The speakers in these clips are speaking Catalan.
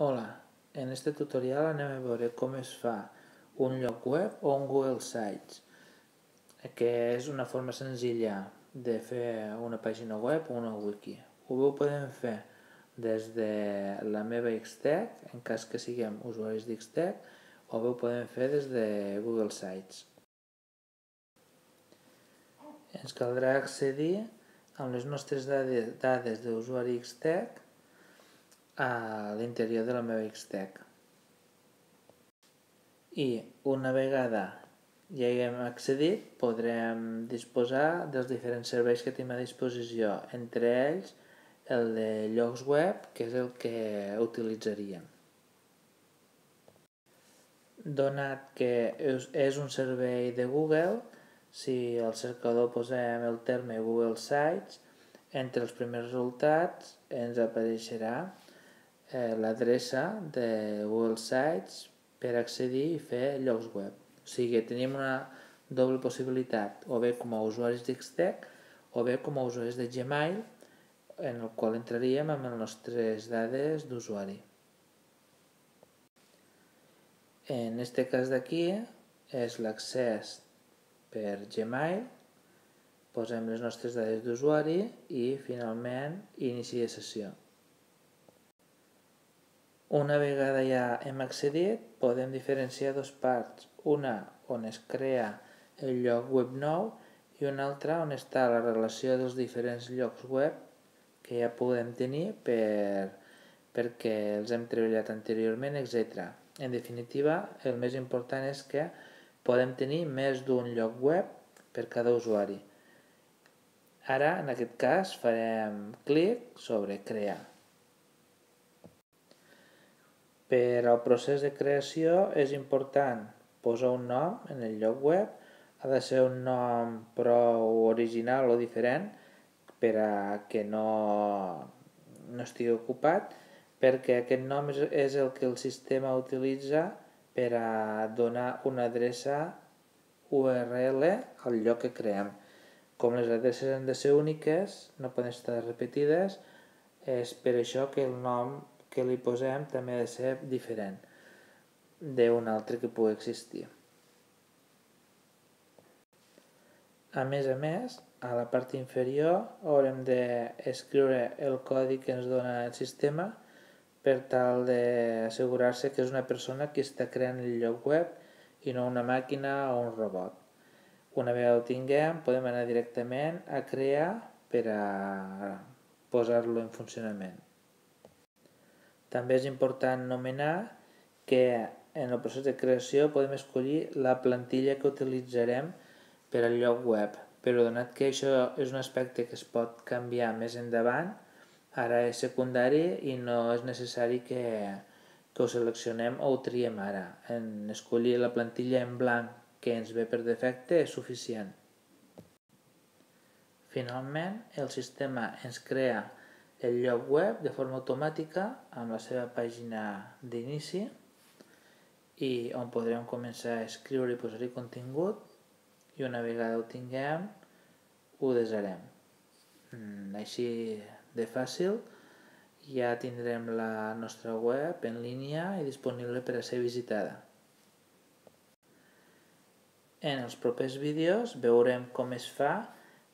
Hola, en este tutorial anem a veure com es fa un lloc web o un Google Sites, que és una forma senzilla de fer una pàgina web o una wiki. Ho podem fer des de la meva Xtech, en cas que siguem usuaris d'Xtech, o ho podem fer des de Google Sites. Ens caldrà accedir amb les nostres dades d'usuari Xtech a l'interior de la meva Xtech. I una vegada ja hi hem accedit, podrem disposar dels diferents serveis que tenim a disposició, entre ells el de llocs web, que és el que utilitzaríem. Donat que és un servei de Google, si al cercador posem el terme Google Sites, entre els primers resultats ens apareixerà l'adreça de Google Sites per accedir i fer llocs web. O sigui, tenim una doble possibilitat, o bé com a usuaris d'Xtech o bé com a usuaris de Gmail, en el qual entraríem amb les nostres dades d'usuari. En este cas d'aquí és l'accés per Gmail, posem les nostres dades d'usuari i finalment inicia sessió. Una vegada ja hem accedit, podem diferenciar dues parts, una on es crea el lloc web nou i una altra on està la relació dels diferents llocs web que ja podem tenir perquè els hem treballat anteriorment, etc. En definitiva, el més important és que podem tenir més d'un lloc web per cada usuari. Ara, en aquest cas, farem clic sobre crear. Per al procés de creació és important posar un nom en el lloc web. Ha de ser un nom prou original o diferent per a que no estigui ocupat, perquè aquest nom és el que el sistema utilitza per a donar una adreça URL al lloc que creem. Com les adreces han de ser úniques, no poden estar repetides, és per això que el nom que li posem també ha de ser diferent d'un altre que pugui existir. A més, a la part inferior haurem d'escriure el codi que ens dona el sistema per tal d'assegurar-se que és una persona qui està creant el lloc web i no una màquina o un robot. Una vegada ho tinguem, podem anar directament a crear per a posar-lo en funcionament. També és important nomenar que en el procés de creació podem escollir la plantilla que utilitzarem per al lloc web, però donat que això és un aspecte que es pot canviar més endavant, ara és secundari i no és necessari que ho seleccionem o ho triem ara. En escollir la plantilla en blanc que ens ve per defecte és suficient. Finalment, el sistema ens crea el lloc web de forma automàtica amb la seva pàgina d'inici i on podrem començar a escriure i posar-hi contingut, i una vegada ho tinguem ho desarem. Així de fàcil ja tindrem la nostra web en línia i disponible per a ser visitada. En els propers vídeos veurem com es fa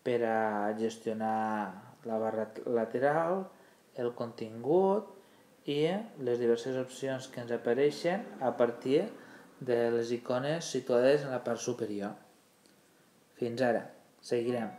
per a gestionar la barra lateral, el contingut i les diverses opcions que ens apareixen a partir de les icones situades en la part superior. Fins ara, seguirem.